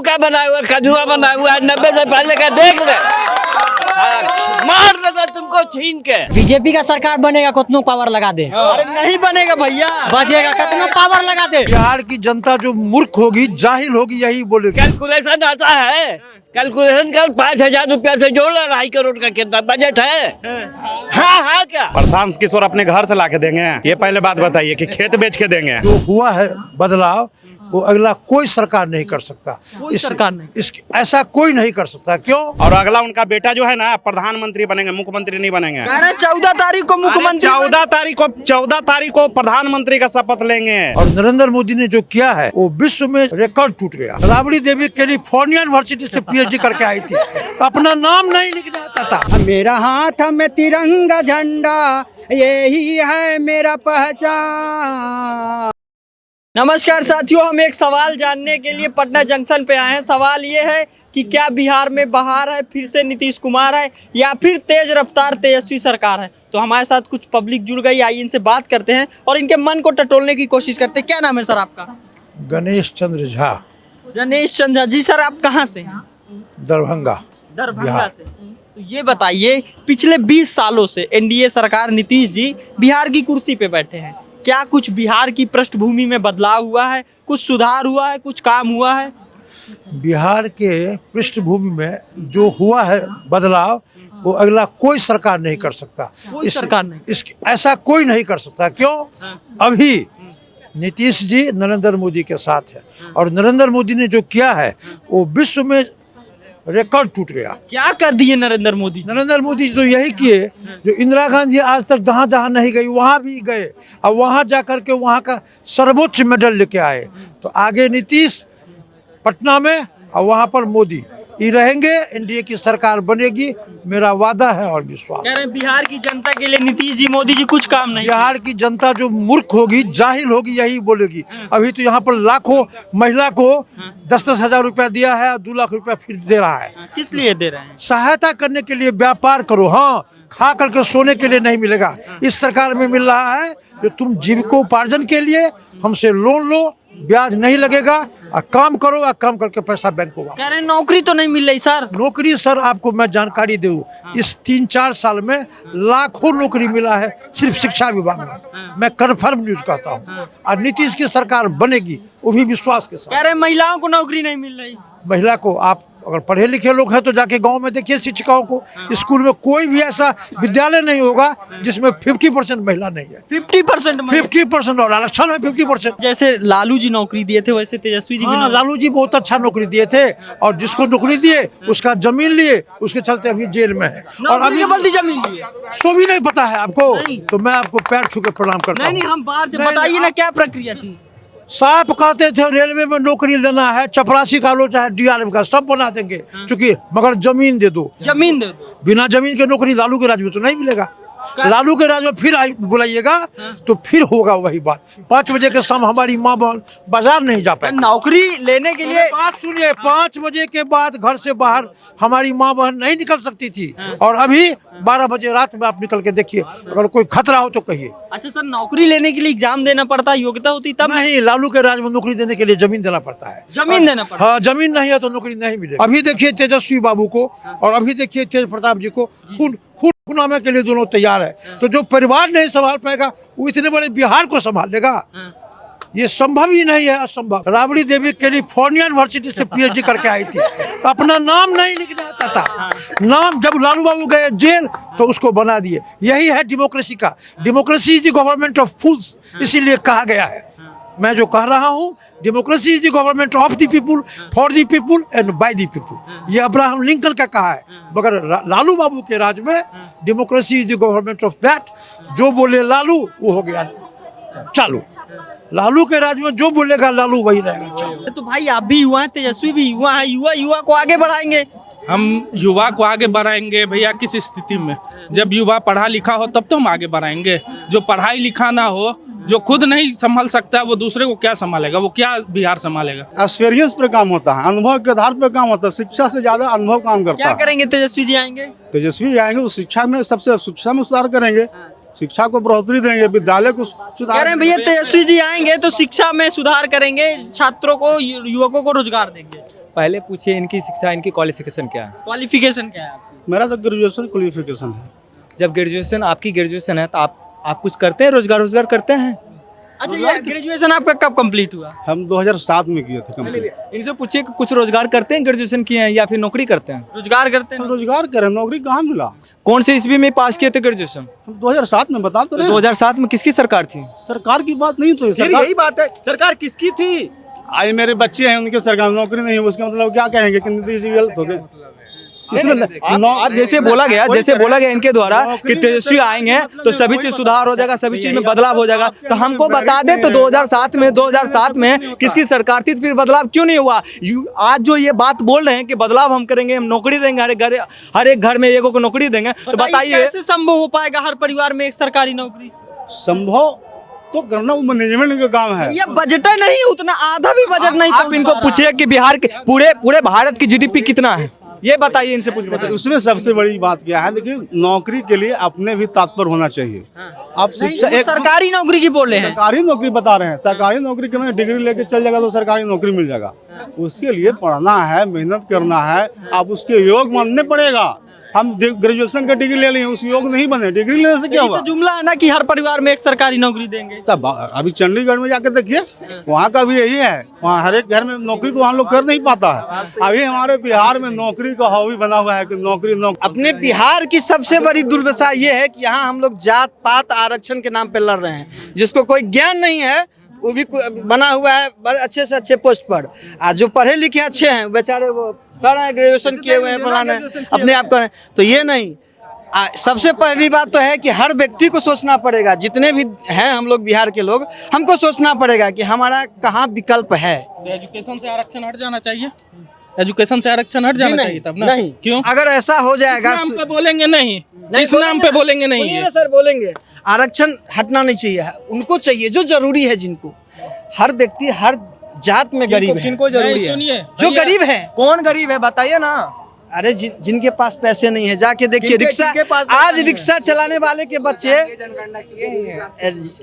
कद्दू का बना हुआ, कद्दुआ बना हुआ है, 90 से पहले का देख ले, मार देगा तुमको छीन के। बीजेपी का सरकार बनेगा, कितनों पावर लगा दे। अरे नहीं बनेगा भैया, बजेगा, कितना पावर लगा दे। बिहार की जनता जो मूर्ख होगी, जाहिल होगी, यही बोलेगी। कैलकुलेशन आता है, कैलकुलेशन कर 5,000 रुपया से जोड़ ला, 2.5 करोड़ का कितना बजट है। हाँ क्या प्रशांत किशोर अपने घर से लाके देंगे? ये पहले बात बताइए कि खेत बेच के देंगे? जो हुआ है बदलाव, वो अगला कोई सरकार नहीं कर सकता। कोई सरकार नहीं, ऐसा कोई नहीं कर सकता। क्यों? और अगला उनका बेटा जो है ना प्रधानमंत्री बनेंगे, मुख्यमंत्री नहीं बनेंगे। 14 तारीख को मुख्यमंत्री, 14 तारीख को प्रधानमंत्री का शपथ लेंगे। और नरेंद्र मोदी ने जो किया है वो विश्व में रिकॉर्ड टूट गया। राबड़ी देवी कैलिफोर्निया यूनिवर्सिटी से PhD करके आई थी, अपना नाम नहीं लिखना आता था। मेरा हाथ में तिरंगा झंडा, यही है मेरा पहचान। नमस्कार साथियों, हम एक सवाल जानने के लिए पटना जंक्शन पे आए हैं। सवाल ये है कि क्या बिहार में बहार है, फिर से नीतीश कुमार है, या फिर तेज रफ्तार तेजस्वी सरकार है। तो हमारे साथ कुछ पब्लिक जुड़ गई, आइए इनसे बात करते हैं और इनके मन को टटोलने की कोशिश करते हैं। क्या नाम है सर आपका? गणेश चंद्र झा। गणेश चंद्र जी। सर आप कहाँ से हैं? दरभंगा से। तो ये बताइए, पिछले 20 सालों से NDA सरकार, नीतीश जी बिहार की कुर्सी पे बैठे हैं। क्या कुछ बिहार की पृष्ठभूमि में बदलाव हुआ है, कुछ सुधार हुआ है, कुछ काम हुआ है? बिहार के पृष्ठभूमि में जो हुआ है बदलाव, वो अगला कोई सरकार नहीं कर सकता। कोई सरकार नहीं, ऐसा कोई नहीं कर सकता। क्यों? अभी नीतीश जी नरेंद्र मोदी के साथ है, और नरेंद्र मोदी ने जो किया है वो विश्व में रिकॉर्ड टूट गया। क्या कर दिए नरेंद्र मोदी? नरेंद्र मोदी तो यही किए जो इंदिरा गांधी आज तक जहाँ जहाँ नहीं गई वहाँ भी गए, और वहाँ जा कर के वहाँ का सर्वोच्च मेडल लेके आए। तो आगे नीतीश पटना में और वहाँ पर मोदी, ये रहेंगे। NDA की सरकार बनेगी, मेरा वादा है और विश्वास। कह रहे हैं बिहार की जनता के लिए नीतीश जी, मोदी जी कुछ काम नहीं। बिहार की जनता जो मूर्ख होगी, जाहिल होगी, यही बोलेगी। अभी तो यहाँ पर लाखों महिला को 10-10 हजार रुपया दिया है और 2 लाख रुपया फिर दे रहा है। किस लिए दे रहे हैं? सहायता करने के लिए, व्यापार करो। हाँ, खा करके सोने के लिए नहीं मिलेगा। इस सरकार में मिल रहा है जो तुम जीविकोपार्जन के लिए हमसे लोन लो, ब्याज नहीं लगेगा, और काम करो, और काम करके पैसा बैंक को। कह रहे हैं नौकरी तो नहीं मिल रही सर। नौकरी सर, आपको मैं जानकारी दूं, इस 3-4 साल में लाखों नौकरी मिला है सिर्फ शिक्षा विभाग में। मैं कन्फर्म न्यूज कहता हूं। और नीतीश की सरकार बनेगी, वो भी विश्वास के साथ। कह रहे हैं महिलाओं को नौकरी नहीं मिल रही। महिला को, आप अगर पढ़े लिखे लोग हैं तो जाके गांव में देखिए शिक्षिकाओं को। स्कूल में कोई भी ऐसा विद्यालय नहीं होगा जिसमें 50% महिला नहीं है। 50% और आरक्षण है 50%। जैसे लालू जी नौकरी दिए थे, वैसे तेजस्वी जी भी हाँ, लालू जी बहुत अच्छा नौकरी दिए थे, और जिसको नौकरी दिए उसका जमीन लिए, उसके चलते अभी जेल में है। और अभी बल्दी जमीन लिए, सो भी नहीं पता है आपको। तो मैं आपको पैर छू के प्रणाम करता हूँ। नहीं, हम बाहर बताइए ना क्या प्रक्रिया थी। साफ कहते थे रेलवे में नौकरी लेना है, चपरासी का लो चाहे DRM का, सब बना देंगे, क्योंकि मगर जमीन दे दो। जमीन दे दो। बिना जमीन के नौकरी लालू के राज में तो नहीं मिलेगा। लालू के राज में फिर बुलाइएगा तो फिर होगा वही बात। 5 बजे के शाम हमारी माँ बहन बाजार नहीं जा पाए। नौकरी लेने के लिए बात सुनिए, 5 बजे के बाद घर से बाहर हमारी माँ बहन नहीं निकल सकती थी, और अभी 12 बजे रात में आप निकल के देखिए, अगर कोई खतरा हो तो कहिए। अच्छा सर, नौकरी लेने के लिए एग्जाम देना पड़ता है, योग्यता होती तब? नहीं, लालू के राज में नौकरी देने के लिए जमीन देना पड़ता है। जमीन देना पड़ता है? हाँ, जमीन नहीं है तो नौकरी नहीं मिलेगी। अभी देखिए तेजस्वी बाबू को, और अभी देखिए तेज प्रताप जी को, खुनामे के लिए दोनों तैयार है। तो जो परिवार नहीं संभाल पाएगा वो इतने बड़े बिहार को संभाल लेगा? ये संभव ही नहीं है, असंभव। राबड़ी देवी कैलिफोर्निया यूनिवर्सिटी से PhD करके आई थी, अपना नाम नहीं लिखना आता था। नाम जब लालू बाबू गए जेल तो उसको बना दिए। यही है डेमोक्रेसी का। Democracy is the government of fools, इसीलिए कहा गया है। मैं जो कह रहा हूँ, democracy is the government of the people, for the people and by the people. ये अब्राहम लिंकन का कहा है। मगर लालू बाबू के राज में democracy is the government of that. जो बोले लालू वो हो गया चालू। लालू के राज में जो बोलेगा लालू वही रहेगा। तो भाई आप भी युवा हैं, तेजस्वी भी युवा है, युवा को आगे बढ़ाएंगे। हम युवा को आगे बढ़ाएंगे भैया। किस स्थिति में? जब युवा पढ़ा लिखा हो तब तो हम आगे बढ़ाएंगे। जो पढ़ाई लिखा ना हो, जो खुद नहीं संभाल सकता, वो दूसरे को क्या संभालेगा? वो क्या बिहार संभालेगा? एक्सपीरियंस पर काम होता है, अनुभव के आधार पर काम होता है। शिक्षा से ज्यादा अनुभव काम करता है। क्या करेंगे तेजस्वी जी आएंगे? तेजस्वी आएंगे तो शिक्षा में सुधार करेंगे, शिक्षा को बढ़ोतरी देंगे, विद्यालय को सुधार। कह रहे हैं भैया तेजस्वी जी आएंगे तो शिक्षा में सुधार करेंगे, छात्रों को, युवकों को रोजगार देंगे। पहले पूछिए इनकी शिक्षा, इनकी क्वालिफिकेशन क्या है। क्वालिफिकेशन क्या है आपकी? मेरा तो ग्रेजुएशन क्वालिफिकेशन है। जब ग्रेजुएशन, आपकी ग्रेजुएशन है तो आप कुछ करते हैं, रोजगार करते हैं? अच्छा, ये ग्रेजुएशन आपका कब कंप्लीट हुआ? हम 2007 में किए थे कंप्लीट। इनसे पूछिए कि कुछ रोजगार करते हैं, ग्रेजुएशन किए हैं या फिर नौकरी करते हैं? रोजगार करते हैं। रोजगार करें, नौकरी कहाँ मिला? कौन से ईस्वी में पास किए थे ग्रेजुएशन? हम 2007 में बता तो रहे हैं। 2007 में किसकी सरकार थी? सरकार की बात नहीं तो फिर यही बात है, सरकार किसकी थी? आज मेरे बच्चे हैं, उनके सरकार नौकरी नहीं है, उसका मतलब क्या कहेंगे कि नीतीश जी गलत हो गए? इसमें आज जैसे बोला गया इनके द्वारा कि तेजस्वी आएंगे तो सभी चीज सुधार हो जाएगा, सभी चीज में बदलाव हो जाएगा। तो हमको बता दे तो 2007 में किसकी सरकार थी, फिर बदलाव क्यों नहीं हुआ? आज जो ये बात बोल रहे हैं कि बदलाव हम करेंगे, हम नौकरी देंगे, हर एक घर में एगो को नौकरी देंगे, तो बताइए कैसे संभव हो पाएगा हर परिवार में एक सरकारी नौकरी? संभव तो करना वो मैनेजमेंट का काम है। ये बजट नहीं, उतना आधा भी बजट नहीं। आप इनको पूछिए कि बिहार के पूरे भारत की जीडीपी कितना है, ये बताइए इनसे पूछ बताइए। उसमें सबसे बड़ी बात क्या है, देखिए नौकरी के लिए अपने भी तत्पर होना चाहिए। आप शिक्षा एक सरकारी नौकरी की बोले हैं। सरकारी नौकरी बता रहे हैं, सरकारी नौकरी के में डिग्री लेके चल जाएगा तो सरकारी नौकरी मिल जाएगा। उसके लिए पढ़ना है, मेहनत करना है, आप उसके योग मानने पड़ेगा। हम ग्रेजुएशन का डिग्री ले लें, उस योग नहीं बने, डिग्री लेने से क्या हुआ? तो जुमला है ना कि हर परिवार में एक सरकारी नौकरी देंगे। तब अभी चंडीगढ़ में जाकर देखिए, वहाँ का भी यही है। वहाँ हर एक घर में नौकरी तो वहाँ लोग कर नहीं पाता है। अभी हमारे बिहार में नौकरी का हॉबी बना हुआ है कि नौकरी। अपने बिहार की सबसे बड़ी दुर्दशा ये है कि यहाँ हम लोग जात पात आरक्षण के नाम पे लड़ रहे हैं, जिसको कोई ज्ञान नहीं है वो भी बना हुआ है बड़े अच्छे से अच्छे पोस्ट पर। आज जो पढ़े लिखे अच्छे हैं बेचारे वो कर रहे हैं, ग्रेजुएशन किए हुए हैं, फलाना अपने आप करें, तो ये नहीं। सबसे पहली बात तो है कि हर व्यक्ति को सोचना पड़ेगा, जितने भी हैं हम लोग बिहार के लोग, हमको सोचना पड़ेगा कि हमारा कहाँ विकल्प है। तो एजुकेशन से आरक्षण हट जाना चाहिए, एजुकेशन से आरक्षण हट जाना चाहिए तब ना? नहीं, क्यों? अगर ऐसा हो जाएगा, इस नाम पे बोलेंगे नहीं, इस नाम पे बोलेंगे नहीं सुनिए है। ना सर, बोलेंगे आरक्षण हटना नहीं चाहिए, उनको चाहिए जो जरूरी है, जिनको हर व्यक्ति हर जात में गरीब है। किनको जरूरी है? सुनिए जो गरीब है, कौन गरीब है बताइए ना। अरे जिनके पास पैसे नहीं है, जाके देखिए रिक्शा, आज रिक्शा चलाने वाले के बच्चे,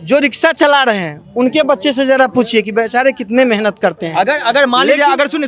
जो रिक्शा चला रहे हैं उनके बच्चे से जरा पूछिए कि बेचारे कितने मेहनत करते हैं। अगर मान लीजिए, अगर सुने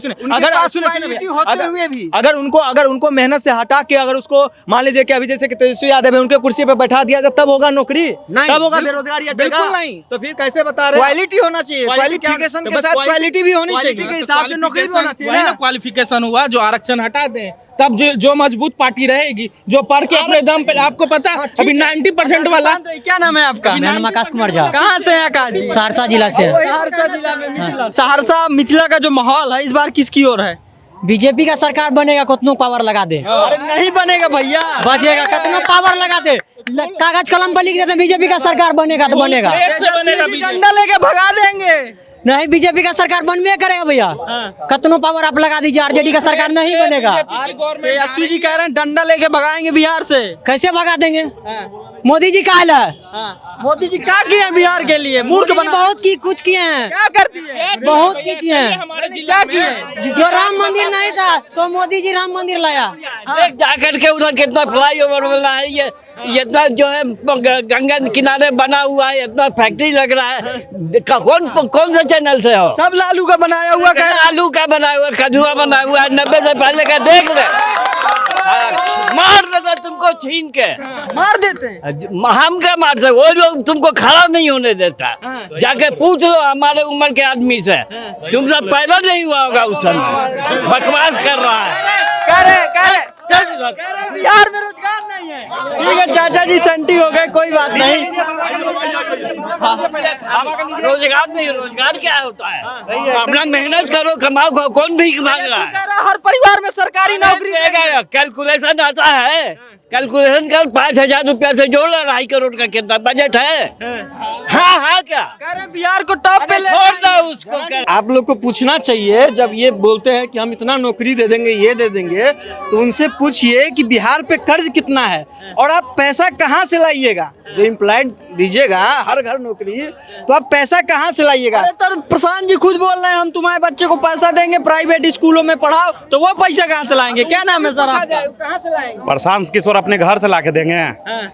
अगर उनको मेहनत से हटा के अगर उसको मान लीजिए कि अभी जैसे कि तेजस्वी यादव है, उनके कुर्सी पे बैठा दिया जाए, तब होगा नौकरी? तब होगा बेरोजगारी? बिल्कुल नहीं। तो फिर कैसे बता रहे? क्वालिटी होना चाहिए, क्वालिफिकेशन के साथ क्वालिटी भी होनी चाहिए। के हिसाब से नौकरी भी होना चाहिए ना। क्वालिफिकेशन हुआ, जो आरक्षण हटा दें तब जो मजबूत पार्टी रहेगी, जो पढ़ के अपने दम पे, आपको पता अभी 90% वाला। क्या नाम है आपका? मेरा नाम आकाश कुमार झा। कहाँ से हैं आकाश जी? सहरसा जिला से। सहरसा जिला में मिथिला। सहरसा मिथिला का जो माहौल है इस बार किसकी ओर है? बीजेपी का सरकार बनेगा, कितनो पावर लगा दे। अरे नहीं बनेगा भैया, बजेगा, कितना पावर लगा दे, कागज कलम पर लिख देते बीजेपी का सरकार बनेगा तो बनेगा। डंडा लेके भगा देंगे। नहीं, बीजेपी का सरकार बनवे करेगा भैया, कितनो पावर आप लगा दीजिए, आरजेडी का सरकार नहीं बनेगा। तेजस्वी जी कह रहे हैं डंडा लेके भगाएंगे बिहार से। कैसे भगा देंगे? मोदी जी कहा है, मोदी जी क्या किए हैं बिहार के लिए? मूर्ख बना, बहुत की कुछ किए हैं, क्या कर दिए? बहुत की किए हैं। क्या किए? जो राम मंदिर नहीं था सो मोदी जी राम मंदिर लाया। देख जाकर के उधर कितना फ्लाईओवर बना है, ये इतना जो है गंगा किनारे बना हुआ है, इतना फैक्ट्री लग रहा है। कौन सा चैनल से हो? सब लालू का बनाया हुआ है। आलू का बना हुआ, कदुआ बना हुआ है, 90 से पहले का देख ले, मार देता तुमको छीन के, मार देते हैं। हम क्या मार सकते? वो लोग तुमको खड़ा नहीं होने देता। जाके पूछ लो हमारे उम्र के आदमी से, तुमसे पैदा नहीं हुआ होगा उस समय। बकवास कर रहा है। कह रहे बिहार में रोजगार नहीं है। ठीक है चाचा जी, सेंटी हो गए, कोई बात नहीं। रोजगार नहीं, रोजगार क्या होता है? अपना मेहनत करो, कमाओ, कौन भी मांग रहा है? हर परिवार में सरकारी नौकरी देगा। कैलकुलेशन आता है, कैलकुलेशन कर 5,000 रुपया से जोड़ लो, 2.5 करोड़ का कितना बजट है? हाँ क्या कह रहे बिहार को टॉप पे ले छोड़ दो उसको। आप लोग को पूछना चाहिए, जब ये बोलते हैं कि हम इतना नौकरी दे देंगे, ये दे देंगे, तो उनसे पूछिए कि बिहार पे कर्ज कितना है और आप पैसा कहाँ से लाइएगा। जो एम्प्लॉयड दीजिएगा हर घर नौकरी, तो आप पैसा कहाँ से लाइएगा? अरे तो प्रशांत जी खुद बोल रहे हैं हम तुम्हारे बच्चे को पैसा देंगे प्राइवेट स्कूलों में पढ़ाओ, तो वो पैसा कहाँ से लाएंगे? क्या नाम है सर आपका? कहाँ से लाएंगे? प्रशांत किशोर अपने घर से ला के देंगे?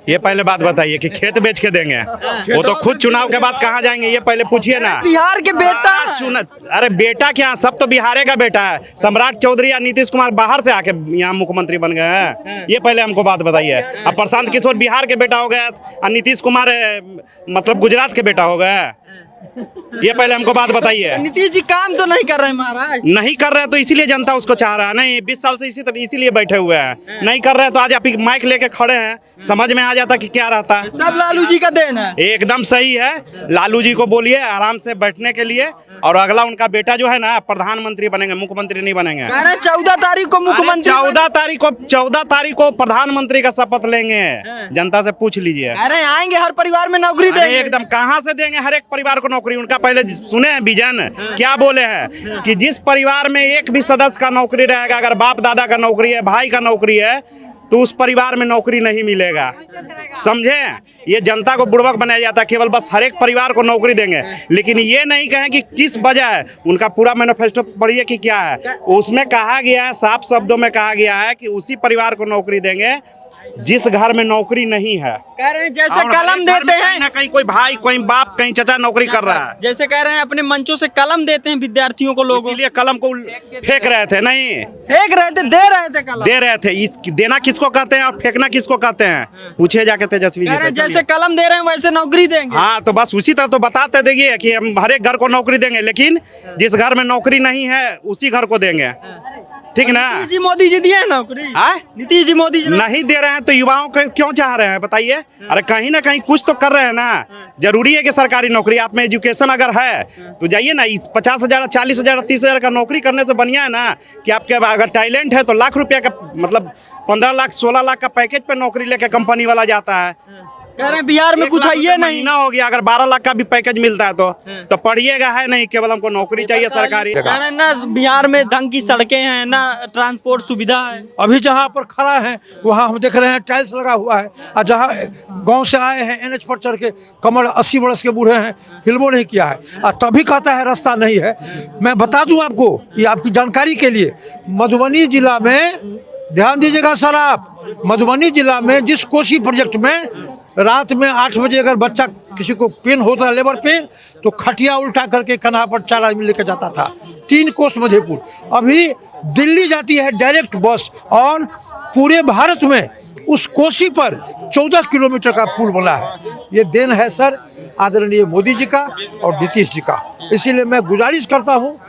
ये पहले बात बताइए कि खेत बेच के देंगे? वो तो खुद चुनाव के बाद कहाँ जाएंगे ये पहले पूछिए ना। बिहार के बेटा अरे बेटा क्या, सब तो बिहार का बेटा है। सम्राट चौधरी या नीतीश कुमार बाहर से आके यहाँ मुख्यमंत्री बन गए हैं, ये पहले हमको बात बताइए। अब प्रशांत किशोर बिहार के बेटा हो गए और नीतीश कुमार मतलब गुजरात के बेटा हो गए, ये पहले हमको बात बताइए। नीतीश जी काम तो नहीं कर रहे हैं महाराज। नहीं कर रहे हैं तो इसीलिए जनता उसको चाह रहा है। नहीं 20 साल से इसीलिए बैठे हुए हैं। नहीं कर रहे हैं तो आज आप माइक लेके खड़े हैं, समझ में आ जाता कि क्या रहता है। सब लालू जी का देन है। एकदम सही है, लालू जी को बोलिए आराम से बैठने के लिए, और अगला उनका बेटा जो है ना प्रधानमंत्री बनेंगे, मुख्यमंत्री नहीं बनेंगे। 14 तारीख को मुख्यमंत्री, 14 तारीख को प्रधानमंत्री का शपथ लेंगे। जनता से पूछ लीजिए। अरे आएंगे हर परिवार में नौकरी देंगे। एकदम कहाँ से देंगे हर एक परिवार को नौकरी? उनका पहले सुने हैं विजन क्या बोले हैं कि जिस परिवार में एक भी सदस्य का नौकरी रहेगा, अगर बाप दादा का नौकरी है, भाई का नौकरी है, तो उस परिवार में नौकरी नहीं मिलेगा। समझे? ये जनता को बुड़बक बनाया जाता है, केवल बस हर एक परिवार को नौकरी देंगे, लेकिन ये नहीं कहें कि किस वजह है। उनका पूरा मैनिफेस्टो पढ़िए कि क्या है। उसमें कहा गया है, साफ शब्दों में कहा गया है कि उसी परिवार को नौकरी देंगे जिस घर में नौकरी नहीं है। कह रहे हैं जैसे कलम देते हैं ना, कहीं कोई भाई, कोई बाप, कहीं चचा नौकरी कर रहा है। जैसे कह रहे हैं अपने मंचों से कलम देते हैं विद्यार्थियों को, लोग इसीलिए कलम को फेंक रहे थे। नहीं फेंक रहे थे, दे रहे थे कलम, दे रहे थे। देना किसको कहते हैं और फेंकना किसको कहते हैं, पूछे जाके तेजस्वी जी से। जैसे कलम दे रहे हैं वैसे नौकरी देंगे। हाँ, तो बस उसी तरह तो बताते देखिए कि हम हर एक घर को नौकरी देंगे, लेकिन जिस घर में नौकरी नहीं है उसी घर को देंगे। ठीक ना? नीतीश जी मोदी जी दिए नौकरी? नीतीश जी मोदी जी नहीं दे रहे हैं तो युवाओं को क्यों चाह रहे हैं बताइए? अरे कहीं ना कहीं कुछ तो कर रहे हैं ना। जरूरी है कि सरकारी नौकरी, आप में एजुकेशन अगर है तो जाइए ना। 50,000, 40,000, 30,000 का नौकरी करने से बढ़िया है ना कि आपके अगर टैलेंट है तो लाख रुपया का, मतलब 15 लाख 16 लाख का पैकेज पे नौकरी लेके कंपनी वाला जाता है। कह रहे हैं बिहार में कुछ है ये नहीं ना हो गया। अगर 12 लाख का भी पैकेज मिलता है तो पढ़िएगा है नहीं, केवल हमको नौकरी चाहिए सरकारी। कह रहे हैं ना बिहार में ढंग की सड़कें हैं ना, ट्रांसपोर्ट सुविधा है। अभी जहाँ पर खड़ा है वहाँ हम देख रहे हैं टाइल्स लगा हुआ है, और जहाँ गांव से आए हैं NH पर चढ़ के, कमर 80 वर्ष के बूढ़े हैं, हिलबो नहीं किया है, और तभी कहता है रास्ता नहीं है। मैं बता दूं आपको, ये आपकी जानकारी के लिए, मधुबनी जिला में, ध्यान दीजिएगा सर आप, मधुबनी जिला में जिस कोसी प्रोजेक्ट में रात में 8 बजे अगर बच्चा किसी को पेन होता है, लेबर पेन, तो खटिया उल्टा करके कन्हा पर 4 आदमी लेकर जाता था। 3 कोस मधेपुर। अभी दिल्ली जाती है डायरेक्ट बस, और पूरे भारत में उस कोसी पर 14 किलोमीटर का पुल बना है। ये देन है सर आदरणीय मोदी जी का और नीतीश जी का। इसीलिए मैं गुजारिश करता हूँ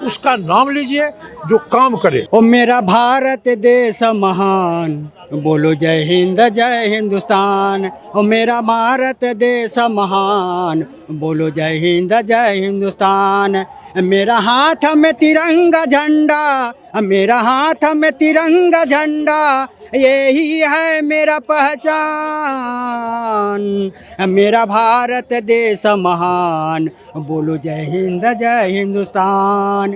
उसका नाम लीजिए जो काम करे। ओ मेरा भारत देश महान, बोलो जय हिंद जय हिंदुस्तान। ओ मेरा भारत देश महान, बोलो जय हिंद जय हिंदुस्तान। मेरा हाथ में तिरंगा झंडा, मेरा हाथ में तिरंगा झंडा, यही है मेरा पहचान। मेरा भारत देश महान, बोलो जय हिंद जय हिंदुस्तान।